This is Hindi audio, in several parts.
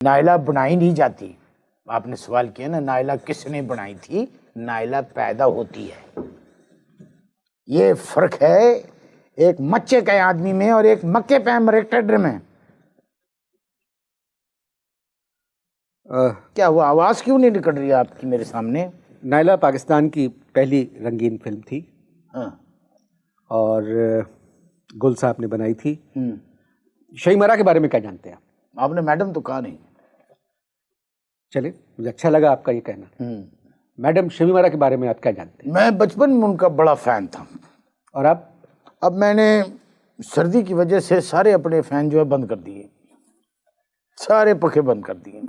नायला बनाई नहीं जाती। आपने सवाल किया ना, नायला किसने बनाई थी? नायला पैदा होती है। ये फर्क है एक मच्चे के आदमी में और एक मक्के पे मरेक्टेडर में। क्या हुआ, आवाज क्यों नहीं निकल रही है आपकी मेरे सामने? नायला पाकिस्तान की पहली रंगीन फिल्म थी। हाँ। और गुल साहब ने बनाई थी। शहीमारा के बारे में क्या जानते हैं आप? आपने मैडम तो कहा नहीं। चले, मुझे अच्छा लगा आपका ये कहना। मैडम शहीमारा के बारे में आप क्या जानते हैं? मैं बचपन में उनका बड़ा फैन था। और आप? अब मैंने सर्दी की वजह से सारे अपने फैन जो है बंद कर दिए, सारे पखे बंद कर दिए।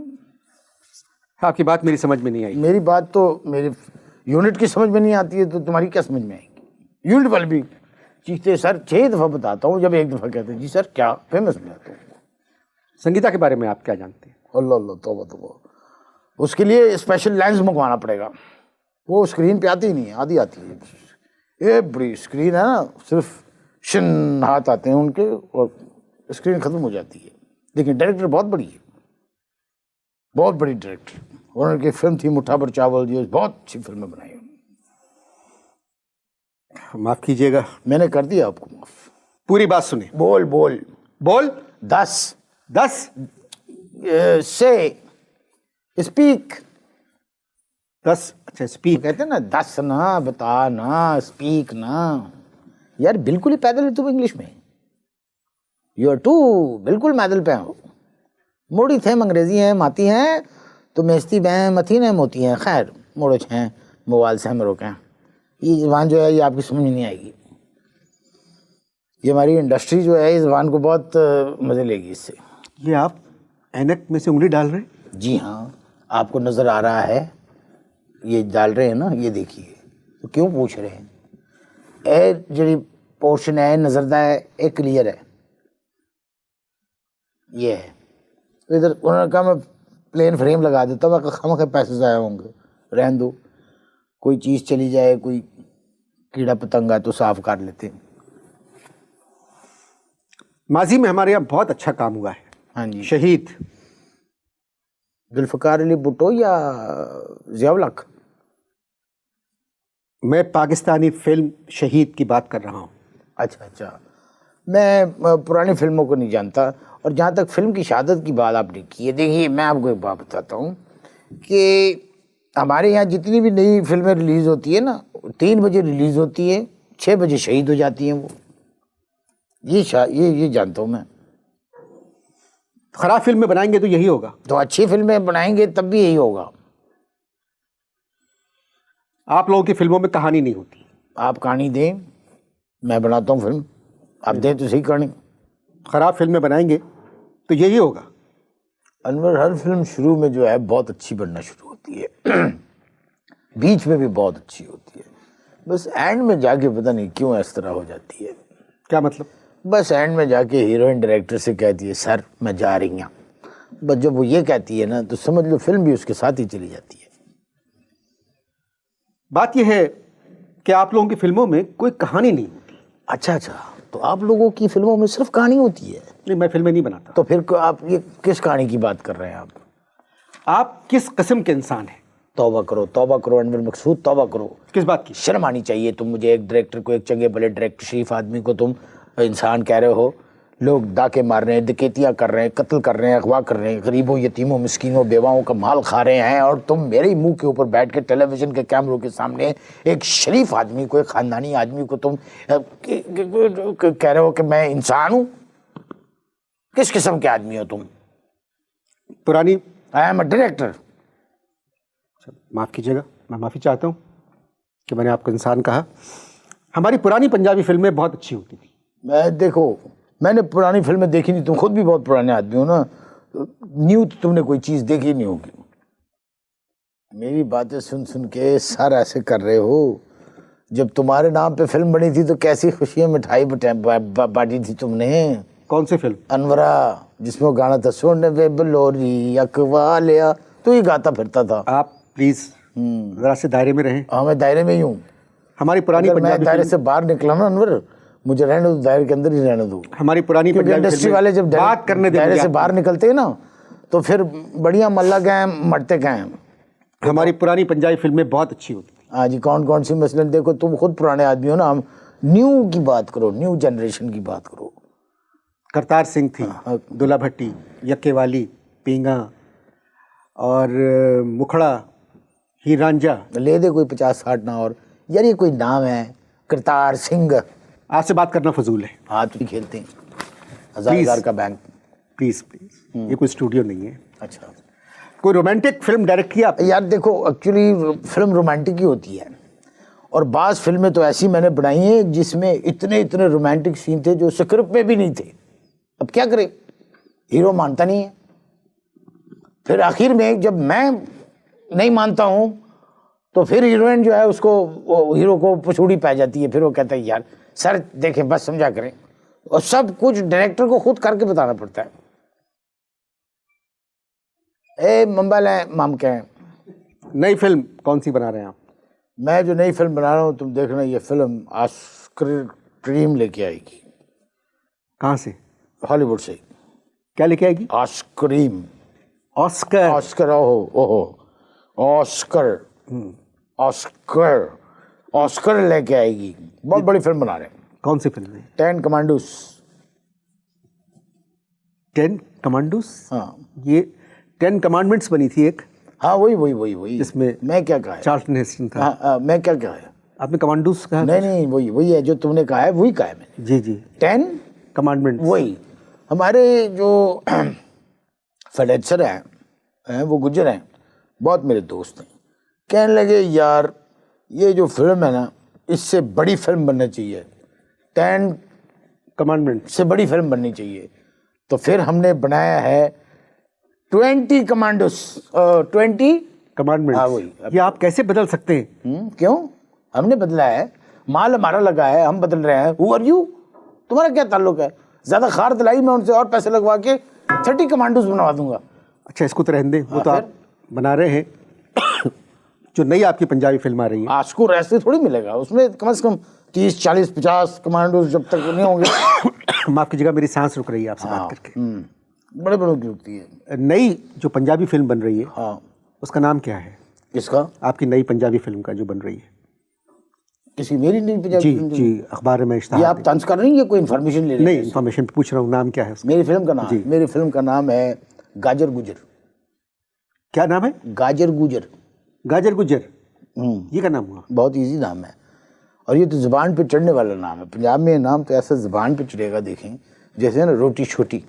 आपकी बात मेरी समझ में नहीं आई। मेरी बात तो मेरे यूनिट की समझ में नहीं आती है तो तुम्हारी क्या समझ में आएगी? यूनिट वाले भी चीखते सर 6 दफ़ा बताता हूँ, जब एक दफ़ा कहते हैं जी सर क्या, फेमस हो जाता हूँ। संगीता के बारे में आप क्या जानते हैं? अल्लाह अल्लाह तौबा तौबा, उसके लिए स्पेशल लेंस मंगवाना पड़ेगा। वो स्क्रीन पे आती ही नहीं है, आधी आती है। ये बड़ी स्क्रीन है ना, सिर्फ शन हाथ आते हैं उनके और स्क्रीन ख़त्म हो जाती है। लेकिन डायरेक्टर बहुत बड़ी है, बहुत बड़ी डायरेक्टर। और उनकी फिल्म थी मुट्ठा भर चावल, जो बहुत अच्छी फिल्में बनाई। माफ़ कीजिएगा, मैंने कर दिया आपको माफ। पूरी बात सुने। बोल बोल बोल। 10 से स्पीक 10। अच्छा, स्पीक कहते हैं ना, 10 ना, बता ना, स्पीक ना। यार बिल्कुल ही पैदल है तुम इंग्लिश में। यू आर टू बिल्कुल मैदल पे हो। मोड़ी थे अंग्रेजी हैं माती हैं तो मेस्ती बैं मथी ने मोती हैं। खैर मोड़ो हैं मोबाइल से हम रोकें। ये ज़बान जो है ये आपकी समझ में नहीं आएगी। ये हमारी इंडस्ट्री जो है इस ज़बान को बहुत मज़े लेगी इससे। ये आप ऐनक में से उंगली डाल रहे हैं? जी हाँ, आपको नज़र आ रहा है, ये डाल रहे हैं ना, ये देखिए। तो क्यों पूछ रहे हैं? ए जी पोर्शन है नज़रदा है, एक क्लियर है, ये है। तो इधर उन्होंने कहा मैं प्लेन फ्रेम लगा देता हूँ, खाम के पैसे ज़ाया होंगे, रहने दो। कोई चीज़ चली जाए, कोई कीड़ा पतंगा तो साफ कर लेते हैं। माजी में हमारे यहाँ बहुत अच्छा काम हुआ है। हाँ जी। शहीद जुल्फ़िकार अली भुट्टो या ज़िया-उल हक़? मैं पाकिस्तानी फिल्म शहीद की बात कर रहा हूँ। अच्छा, मैं पुरानी फिल्मों को नहीं जानता। और जहाँ तक फिल्म की शहादत की बात आपने की है, देखिए मैं आपको एक बात बताता हूँ कि हमारे यहाँ जितनी भी नई फिल्में रिलीज़ होती है ना, 3 बजे रिलीज़ होती है, 6 बजे शहीद हो जाती हैं वो। ये जानता हूँ मैं। खराब फिल्में बनाएंगे तो यही होगा। तो अच्छी फिल्में बनाएंगे तब भी यही होगा। आप लोगों की फिल्मों में कहानी नहीं होती। आप कहानी दें, मैं बनाता हूँ फिल्म, आप दें तो सही कहानी। खराब फिल्में बनाएंगे तो यही होगा। अनवर, हर फिल्म शुरू में जो है बहुत अच्छी बनना शुरू होती है, बीच में भी बहुत अच्छी होती है, बस एंड में जाके पता नहीं क्यों इस तरह हो जाती है। क्या मतलब? बस एंड में जाके हीरोइन डायरेक्टर से कहती है सर मैं जा रही हूँ। बस जब वो ये कहती है ना तो समझ लो फिल्म भी उसके साथ ही चली जाती है। बात यह है कि आप लोगों की फिल्मों में कोई कहानी नहीं होती। अच्छा, तो आप लोगों की फिल्मों में सिर्फ कहानी होती है? नहीं, मैं फिल्में नहीं बनाता। तो फिर आप ये किस कहानी की बात कर रहे हैं? आप किस किस्म के इंसान हैं? तौबा करो अनवर मकसूद, तौबा करो। किस बात की? शर्म आनी चाहिए। तुम मुझे एक डायरेक्टर को, एक चंगे भले डायरेक्टर शरीफ आदमी को तुम इंसान कह रहे हो। लोग डाके मार रहे हैं, डकैतियाँ कर रहे हैं, कत्ल कर रहे हैं, अगवा कर रहे हैं, गरीबों, यतीमों, मिस्कीनों, बेवाओं का माल खा रहे हैं, और तुम मेरे ही मुंह के ऊपर बैठ के टेलीविज़न के कैमरों के सामने एक शरीफ आदमी को, एक ख़ानदानी आदमी को तुम कह रहे हो कि मैं इंसान हूँ। किस किस्म के आदमी हो तुम? पुरानी आई एम अ डायरेक्टर। माफ़ कीजिएगा, मैं माफ़ी चाहता हूँ कि मैंने आपको इंसान कहा। हमारी पुरानी पंजाबी फिल्में बहुत अच्छी होती थी। देखो, मैंने पुरानी फिल्में देखी नहीं, तुम खुद भी बहुत पुराने आदमी हो ना, न्यू तो तुमने कोई चीज़ देखी नहीं होगी। मेरी बातें सुन सुन के सर ऐसे कर रहे हो। जब तुम्हारे नाम पे फिल्म बनी थी तो कैसी खुशियाँ मिठाई बांटी थी तुमने। कौन सी फिल्म? अनवरा, जिसमें वो गाना था सोने वे बलोरी अकवा लिया, तो ये गाता फिरता था। आप प्लीज़ ज़रा से दायरे में रहें। हाँ, मैं दायरे में ही हूँ। हमारी पुरानी पंजाबी दायरे से बाहर निकला ना अनवर, मुझे रहने दो, दायरे के अंदर ही रहने दो। हमारी पुरानी पंजाबी इंडस्ट्री वाले जब बात करने दायरे से बाहर निकलते हैं ना तो फिर बढ़िया मल्ला गए मरते गए। हमारी पुरानी पंजाबी फिल्में बहुत अच्छी होती थी। हाँ जी, कौन कौन सी? मसलन देखो, तुम खुद पुराने आदमी हो ना, हम न्यू की बात करो, न्यू जनरेशन की बात करो। करतार सिंह थी, दुल्ला भट्टी, यक्के वाली, पींगा और मुखड़ा, हीर रांझा। ले दे कोई 50-60 ना और। यार ये कोई नाम है करतार सिंह? आपसे बात करना फजूल है। हाँ तो खेलते हैं 1000 का बैंक। प्लीज प्लीज, ये कोई स्टूडियो नहीं है। अच्छा, कोई रोमांटिक फिल्म डायरेक्ट किया आपने? यार देखो, एक्चुअली फिल्म रोमांटिक ही होती है, और बाज़ फिल्में तो ऐसी मैंने बनाई हैं जिसमें इतने इतने रोमांटिक सीन थे जो स्क्रिप्ट में भी नहीं थे। अब क्या करे, हीरो मानता नहीं है। फिर आखिर में जब मैं नहीं मानता हूँ तो फिर हीरोइन जो है उसको, हीरो को पछूड़ी पै जाती है। फिर वो कहता है यार सर देखें, बस समझा करें, और सब कुछ डायरेक्टर को खुद करके बताना पड़ता है। ए मंबल है माम के हैं। नई फिल्म कौन सी बना रहे हैं आप? मैं जो नई फिल्म बना रहा हूँ, तुम देखना, ये फिल्म ऑस्कर ड्रीम लेके आएगी। कहाँ से? हॉलीवुड से। क्या लेके आएगी? ऑस्क्रीम। ऑस्कर। ऑस्कर, ओहो ओहो, ऑस्कर, ऑस्कर, ऑस्कर लेके आएगी। बहुत बड़ी फिल्म बना रहे हैं। कौन सी फिल्म है? 10 कमांडोस। 10 कमांडोस? हाँ, ये 10 कमांडमेंट्स बनी थी एक, हाँ वही। जिसमें मैं क्या कहा है? चार्ल्टन हेस्टन था। हाँ, मैं क्या कहा है? आपने कमांडोस कहा? नहीं, वही है जो तुमने कहा है, वही कहा है मैंने। जी जी, 10 कमांडमेंट्स। वही। हमारे जो फेडेसर हैं वो गुजर हैं, बहुत मेरे दोस्त हैं। कहने लगे यार ये जो फिल्म है ना, इससे बड़ी फिल्म बननी चाहिए, 10 कमांडमेंट से बड़ी फिल्म बननी चाहिए। तो फिर हमने बनाया है 20 कमांडोस, 20 कमांडमेंट। हाँ वही। ये आप कैसे बदल सकते हैं? क्यों? हमने बदला है, माल हमारा लगा है, हम बदल रहे हैं। Who are you? तुम्हारा क्या ताल्लुक है? ज्यादा खार दिलाई, मैं उनसे और पैसे लगवा के 30 कमांडोस बनवा दूंगा। अच्छा, इसको तो रहने दें, वो तो आप बना रहे हैं। जो नई आपकी पंजाबी फिल्म आ रही है, आस्को ऐसे थोड़ी मिलेगा, उसमें कम से कम 30, 40, 50 कमांडोस जब तक नहीं होंगे। माफ कीजिएगा, मेरी सांस रुक रही है आपसे बात करके। बड़े बड़ों की होती है। नई जो पंजाबी फिल्म बन रही है, हाँ, उसका नाम क्या है? किसका? आपकी नई पंजाबी फिल्म का जो बन रही है। किसी मेरी नहीं पंजाबी जी फिल्म जो- जी, अखबार में ये इश्तहार आप तंज कर रही है, कोई इन्फॉर्मेशन ले रही नहीं, है? इन्फॉर्मेशन पूछ रहा हूँ, नाम क्या है उसका? मेरी फिल्म का नाम, मेरी फिल्म का नाम है गाजर गुजर। क्या नाम है? गाजर गुजर। गाजर गुजर, ये क्या नाम हुआ? बहुत इजी नाम है, और ये तो ज़ुबान पे चढ़ने वाला नाम है। पंजाब में ये नाम तो ऐसा ज़ुबान पे चढ़ेगा, देखें जैसे ना रोटी छोटी,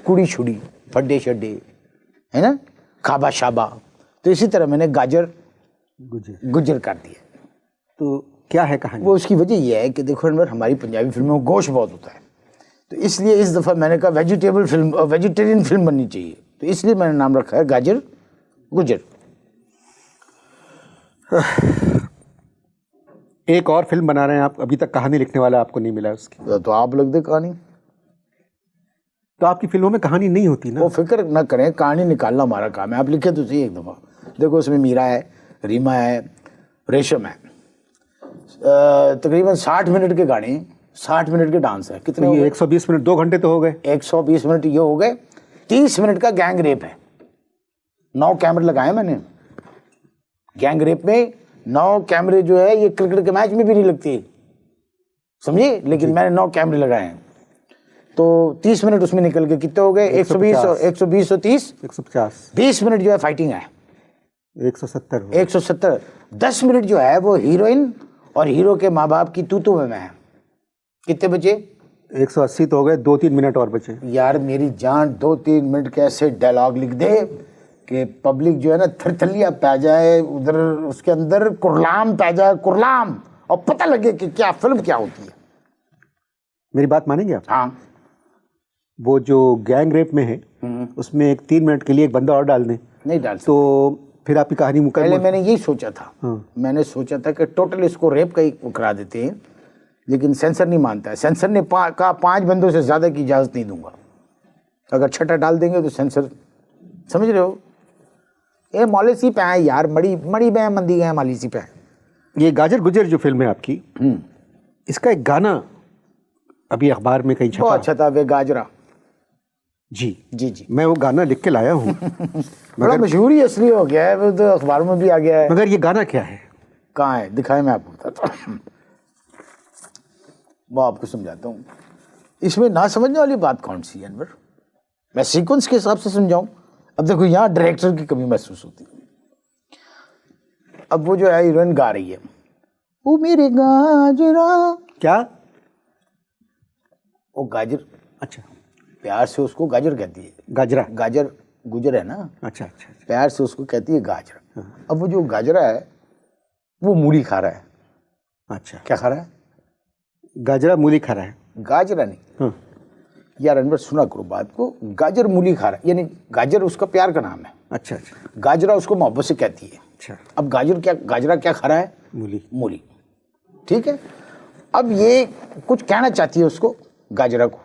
कुड़ी छुड़ी, फड्डे शड्डे, है ना, खाबा शाबा। तो इसी तरह मैंने गाजर गुजर गुजर कर दिया। तो क्या है कहानी? वो उसकी वजह यह है कि देखो अनवर, हमारी पंजाबी फिल्मों में गोश्त बहुत होता है, तो इसलिए इस दफ़ा मैंने कहा वेजिटेबल फिल्म, वेजिटेरियन फिल्म बननी चाहिए, तो इसलिए मैंने नाम रखा है गाजर गुजर। एक और फिल्म बना रहे हैं आप, अभी तक कहानी लिखने वाला आपको नहीं मिला है उसकी। तो आप लिख दे कहानी। तो आपकी फिल्मों में कहानी नहीं होती ना? वो फिक्र ना करें, कहानी निकालना हमारा काम है। आप लिखे तो सही एक दफ़ा। देखो उसमें मीरा है, रीमा है, रेशम है, तकरीबन 60 मिनट के गाने, 60 मिनट के डांस है। कितने तो हो ये गए? 120 मिनट, 2 घंटे तो हो गए। 120 मिनट ये हो गए। 30 मिनट का गैंग रेप है। 9 कैमरे लगाए मैंने गैंग रेप में। 9 कैमरे जो है ये क्रिकेट के मैच में भी नहीं लगते, समझे, लेकिन मैंने 9 कैमरे लगाए हैं। तो 30 मिनट उसमें निकल के कितने हो गए? 120 और 30 150। 20 मिनट जो है फाइटिंग है, 170 170। 10 मिनट जो है वो हीरोइन और हीरो के माँ बाप की तू में है। कितने बचे? 180 तो हो गए, 2-3 मिनट और बचे। यार मेरी जान, 2-3 मिनट के ऐसे डायलॉग लिख दे कि पब्लिक जो है ना थरथलिया पै जाए, उधर उसके अंदर कुरलाम पै जाए, कुरलाम, और पता लगे कि क्या फिल्म क्या होती है। मेरी बात मानेंगे आप? हाँ, वो जो गैंग रेप में है, उसमें एक 3 मिनट के लिए एक बंदा और डाल दें, नहीं डाल सकते। तो फिर आपकी कहानी पहले मुकम्मल। मैंने यही सोचा था। मैंने सोचा था कि टोटल इसको रेप का ही करा देते हैं, लेकिन सेंसर नहीं मानता है। सेंसर ने कहा 5 बंदों से ज़्यादा की इजाज़त नहीं दूंगा। अगर छठा डाल देंगे तो सेंसर, समझ रहे हो, ये मॉलिसी पे है यार, मड़ी पे मंदी गए मॉलिसी पे। ये गाजर गुजर जो फिल्म है आपकी, इसका एक गाना अभी अखबार में कहीं छपा। बहुत अच्छा था, वे गाजरा। जी जी जी। मैं वो गाना लिख के लाया हूँ बड़ा मशहूर ही इसलिए हो गया है, वो तो अखबार में भी आ गया है। मगर ये गाना क्या है? कहाँ है, दिखाए, मैं आपको बताता हूँ, वो आपको समझाता हूँ। इसमें ना समझने वाली बात कौन सी है अनवर? मैं सीक्वेंस के हिसाब से समझाऊं? अब देखो, यहाँ डायरेक्टर की कमी महसूस होती है। अब वो जो है हीरोइन गा रही है, वो मेरे गाजरा, क्या? वो गाजर, अच्छा, प्यार से उसको गाजर कहती है। गाजरा, गाजर गुजर है ना, अच्छा अच्छा अच्छा। प्यार से उसको कहती है गाजरा। अब वो जो गाजरा है वो मूली खा रहा है। अच्छा, क्या खा रहा है? गाजरा मूली खा रहा है। गाजरा नहीं हाँ, यार अनवर, सुना करो बात को। गाजर मूली खा रहा है, यानी गाजर उसका प्यार का नाम है, अच्छा अच्छा गाजरा उसको मोहब्बत से कहती है। अच्छा। अब गाजरा क्या खा रहा है? मूली। मूली, ठीक है। अब ये कुछ कहना चाहती है उसको, गाजरा को।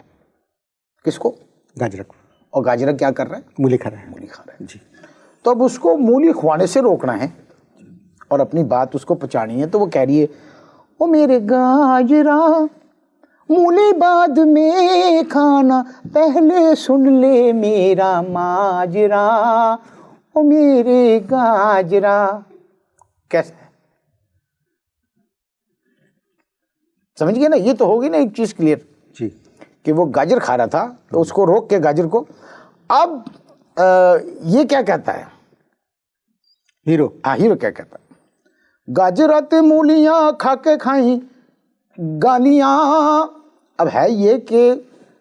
किसको? गाजरा को। और गाजरा क्या कर रहा है? मूली खा रहा है। मूली खा रहा है जी। तो अब उसको मूली खुआने से रोकना है और अपनी बात उसको पहुंचानी है। तो वो कह रही है, ओ मेरे गाजरा, मूली बाद में खाना, पहले सुन ले मेरा माजरा, ओ मेरे गाजरा। कैसा है? समझ गए ना? ये तो होगी ना एक चीज क्लियर जी। कि वो गाजर खा रहा था तो उसको रोक के गाजर को। अब ये क्या कहता है हीरो? हाँ, हीरो क्या कहता है? गाजर आते मूलियां खा के खाई गालियां। अब है ये कि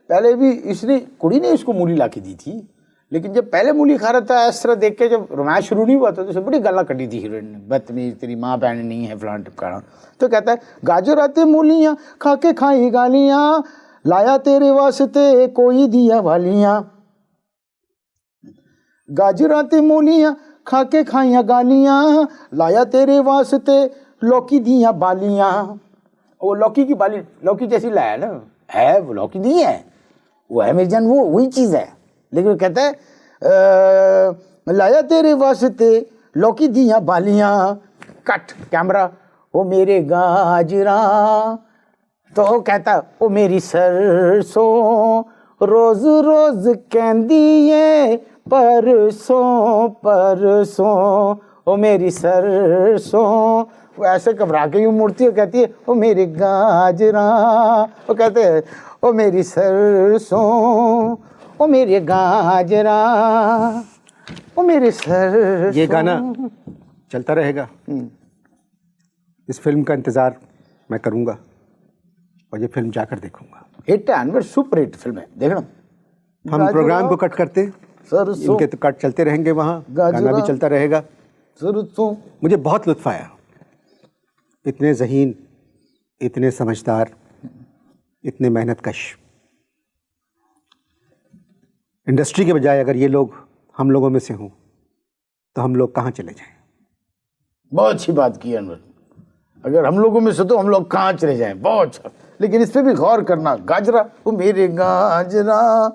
पहले भी इसने, कुड़ी ने इसको मूली ला के दी थी, लेकिन जब पहले मूली खा रहा था इस तरह देख के, जब रोमांस शुरू नहीं हुआ था तो उसे बड़ी गाला कटी थी हीरोइन ने, बदतमीज, तेरी माँ बहन नहीं है, फलान टिपकाना। तो कहता है, गाजर आते मूलियां खा के खाई गालियां, लाया तेरे वास्ते कोई दिया वालियां। गाजर आते मूलियां खा के खाइया गालियां, लाया तेरे वास्ते लौकी दिया बालियां। वो लौकी की बाली, लौकी जैसी लाया ना, है वो लौकी नहीं है, वो है मेरी जान, वो वही चीज है। लेकिन वो कहता है लाया तेरे वास्ते लौकी दिया बालियां। कट कैमरा, ओ मेरे गाजरा। तो वो कहता, ओ मेरी सरसों, रोज रोज कहंदी है परसों परसों, ओ मेरी सरसों। वो ऐसे घबरा के यूं मुड़ती है, कहती है, ओ मेरे गाजरा। वो कहते हैं, ओ मेरी सरसों, ओ मेरे गाजरा, ओ मेरे सरसों। ये गाना चलता रहेगा। इस फिल्म का इंतज़ार मैं करूँगा और ये फिल्म जाकर देखूंगा। हिट है अनवर, सुपर हिट फिल्म है, देखना। हम प्रोग्राम को कट करते, सरसों, इनके तो कट चलते रहेंगे, वहाँ गाजरा, गाना भी चलता रहेगा। सरसों। मुझे बहुत लुत्फ़ आया, इतने ज़हीन, इतने समझदार, इतने मेहनतकश। इंडस्ट्री के बजाय अगर ये लोग हम लोगों में से हों तो हम लोग कहाँ चले जाएं? बहुत अच्छी बात की अनवर, अगर हम लोगों में से तो हम लोग कहाँ चले जाएं, बहुत अच्छा। लेकिन इस पे भी गौर करना, गाजरा, वो मेरे गाजरा।